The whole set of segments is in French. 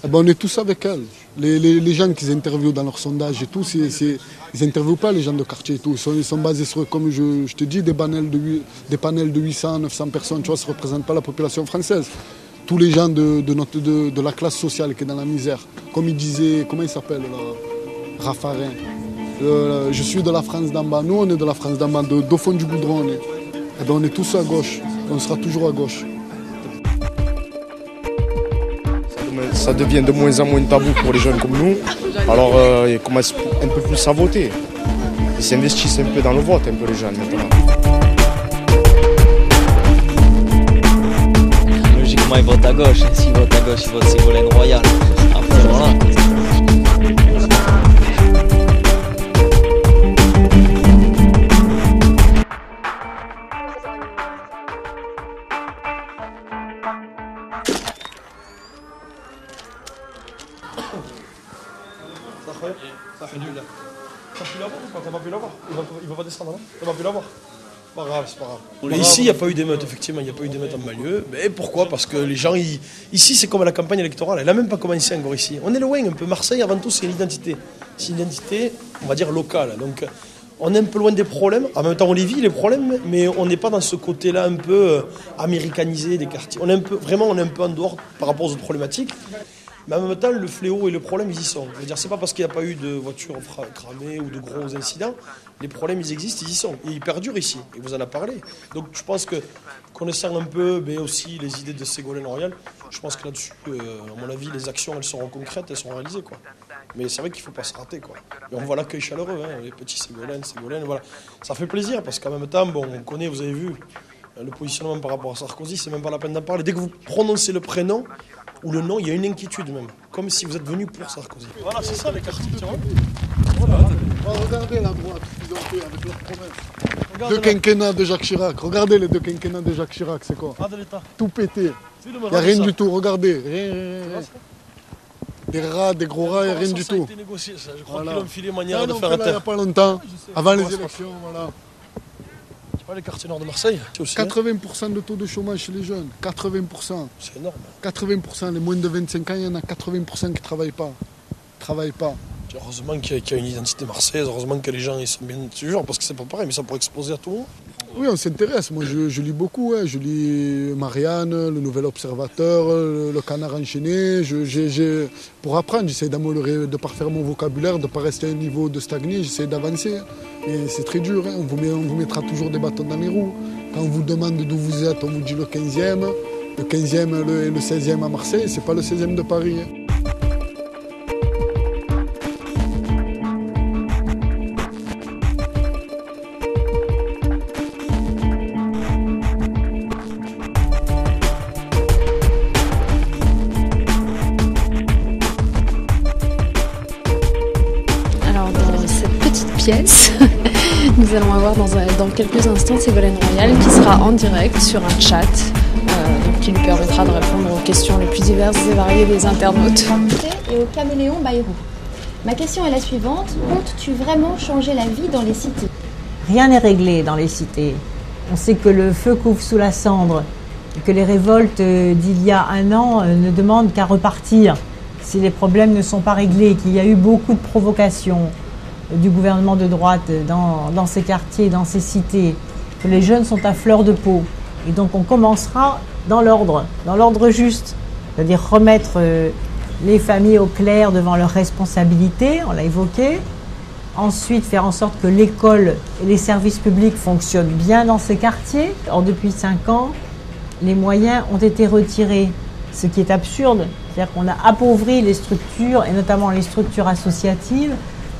Eh ben, on est tous avec elle. Les gens qu'ils interviewent dans leurs sondages et tout, ils n'interviewent pas les gens de quartier et tout. Ils sont basés sur, comme je te dis, des panels de 800, 900 personnes. Tu vois, ça ne représente pas la population française. Tous les gens de la classe sociale qui est dans la misère. Comme il disait, comment il s'appelle, Raffarin. Je suis de la France d'en bas. Nous, on est de la France d'en bas, d'au fond du goudron. Eh ben, on est tous à gauche. On sera toujours à gauche. Ça devient de moins en moins tabou pour les jeunes comme nous. Alors ils commencent un peu plus à voter. Ils s'investissent un peu dans le vote, un peu les jeunes maintenant. Logiquement ils votent à gauche. S'ils votent à gauche, ils votent Ségolène Royal. Après voilà. Ça fait nul là. T'as pu l'avoir ou pas? T'as pas pu l'avoir? Il va pas descendre là? T'as pas pu l'avoir? Pas grave, c'est pas grave. Ici, il n'y a pas eu d'émeute, effectivement, il n'y a pas eu d'émeute en banlieue. Mais pourquoi? Parce que les gens, ici, c'est comme la campagne électorale, elle n'a même pas commencé encore ici. On est loin un peu. Marseille, avant tout, c'est une identité. C'est une identité, on va dire, locale. Donc, on est un peu loin des problèmes. En même temps, on les vit, les problèmes, mais on n'est pas dans ce côté-là un peu américanisé des quartiers. On est un peu en dehors par rapport aux autres problématiques. Mais en même temps, le fléau et le problème, ils y sont. Je veux dire, c'est pas parce qu'il n'y a pas eu de voitures cramées ou de gros incidents. Les problèmes, ils existent, ils y sont. Et ils perdurent ici. Et vous en avez parlé. Donc, je pense que, connaissant un peu, mais aussi les idées de Ségolène Royal, je pense que là-dessus, à mon avis, les actions, elles seront concrètes, elles seront réalisées, quoi. Mais c'est vrai qu'il ne faut pas se rater, quoi. Et on voit l'accueil chaleureux, hein, les petits Ségolène, voilà. Ça fait plaisir, parce qu'en même temps, bon, on connaît, vous avez vu, le positionnement par rapport à Sarkozy, c'est même pas la peine d'en parler. Dès que vous prononcez le prénom, ou le nom, il y a une inquiétude même, comme si vous êtes venu pour Sarkozy. Voilà, c'est ça les quartiers, tu vois. Voilà. Regardez la droite, ils ont fait avec leur promesse. Deux quinquennats de Jacques Chirac. Regardez les deux quinquennats de Jacques Chirac, c'est quoi? Tout pété. Il n'y a rien du tout, regardez. Rien. Des rats, des gros rats, il n'y a rien du tout. Ça a été négocié, ça. Je crois qu'ils ont filé manière de faire il n'y a pas longtemps, avant les élections, voilà. Les quartiers nord de Marseille, c'est aussi 80% de taux de chômage chez les jeunes, 80%. C'est énorme. 80%, les moins de 25 ans, il y en a 80% qui ne travaillent pas. Heureusement qu'il y a une identité marseillaise, heureusement que les gens ils sont bien toujours, parce que c'est pas pareil, mais ça pourrait exploser à tout moment. Oui, on s'intéresse. Moi, je lis beaucoup. Hein. Je lis Marianne, le Nouvel Observateur, le Canard enchaîné. Pour apprendre, j'essaie d'améliorer, de parfaire mon vocabulaire, de ne pas rester à un niveau de stagner. J'essaie d'avancer. Et c'est très dur. Hein. On vous mettra toujours des bâtons dans les roues. Quand on vous demande d'où vous êtes, on vous dit le 15e. Le 15e et le 16e à Marseille, c'est pas le 16e de Paris. Hein. Pièce. Nous allons avoir dans quelques instants Ségolène Royal qui sera en direct sur un chat qui lui permettra de répondre aux questions les plus diverses et variées des internautes. Et au caméléon Bayrou. Ma question est la suivante. Comptes-tu vraiment changer la vie dans les cités? Rien n'est réglé dans les cités. On sait que le feu couvre sous la cendre et que les révoltes d'il y a un an ne demandent qu'à repartir si les problèmes ne sont pas réglés, qu'il y a eu beaucoup de provocations du gouvernement de droite dans ces quartiers, dans ces cités, que les jeunes sont à fleur de peau. Et donc on commencera dans l'ordre juste, c'est-à-dire remettre les familles au clair devant leurs responsabilités, on l'a évoqué. Ensuite, faire en sorte que l'école et les services publics fonctionnent bien dans ces quartiers. Or, depuis 5 ans, les moyens ont été retirés, ce qui est absurde. C'est-à-dire qu'on a appauvri les structures, et notamment les structures associatives,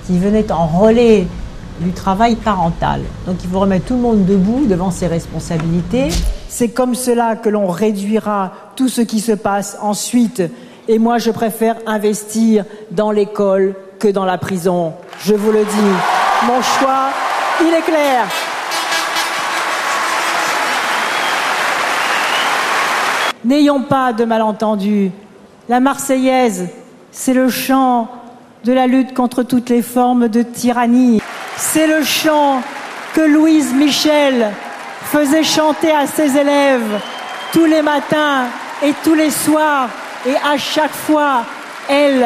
qui venaient en relais du travail parental. Donc il faut remettre tout le monde debout devant ses responsabilités. C'est comme cela que l'on réduira tout ce qui se passe ensuite. Et moi, je préfère investir dans l'école que dans la prison. Je vous le dis. Mon choix, il est clair. N'ayons pas de malentendus. La Marseillaise, c'est le chant de la lutte contre toutes les formes de tyrannie. C'est le chant que Louise Michel faisait chanter à ses élèves tous les matins et tous les soirs. Et à chaque fois Elle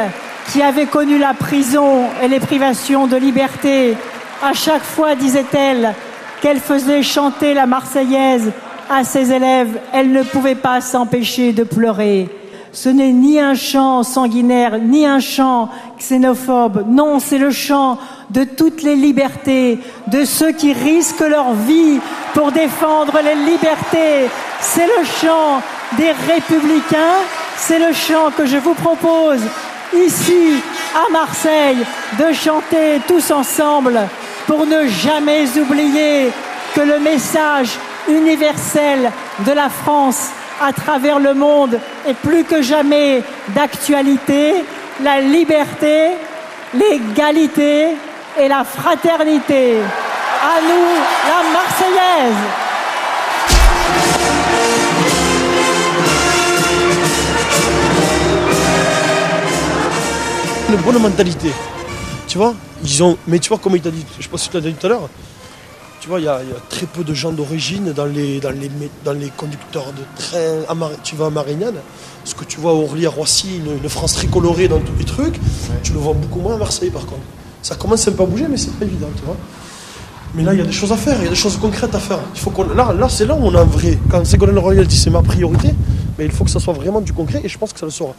qui avait connu la prison et les privations de liberté, à chaque fois, disait-elle, qu'elle faisait chanter la Marseillaise à ses élèves, elle ne pouvait pas s'empêcher de pleurer. Ce n'est ni un chant sanguinaire, ni un chant xénophobe. Non, c'est le chant de toutes les libertés, de ceux qui risquent leur vie pour défendre les libertés. C'est le chant des républicains. C'est le chant que je vous propose ici, à Marseille, de chanter tous ensemble pour ne jamais oublier que le message universel de la France à travers le monde est plus que jamais d'actualité, la liberté, l'égalité et la fraternité. À nous, la Marseillaise! Une bonne mentalité, tu vois, mais tu vois comme il t'a dit, je sais pas si tu l'as dit tout à l'heure, tu vois, il y a très peu de gens d'origine dans les conducteurs de train, tu vas à Marignane, ce que tu vois à Orly, à Roissy, une France très colorée dans tous les trucs, tu le vois beaucoup moins à Marseille par contre. Ça commence un peu à bouger, mais c'est pas évident, tu vois. Mais là, il y a des choses à faire, il y a des choses concrètes à faire. Il faut là, c'est là où on a un vrai. Quand Ségolène Royal dit c'est ma priorité, mais il faut que ça soit vraiment du concret et je pense que ça le sera.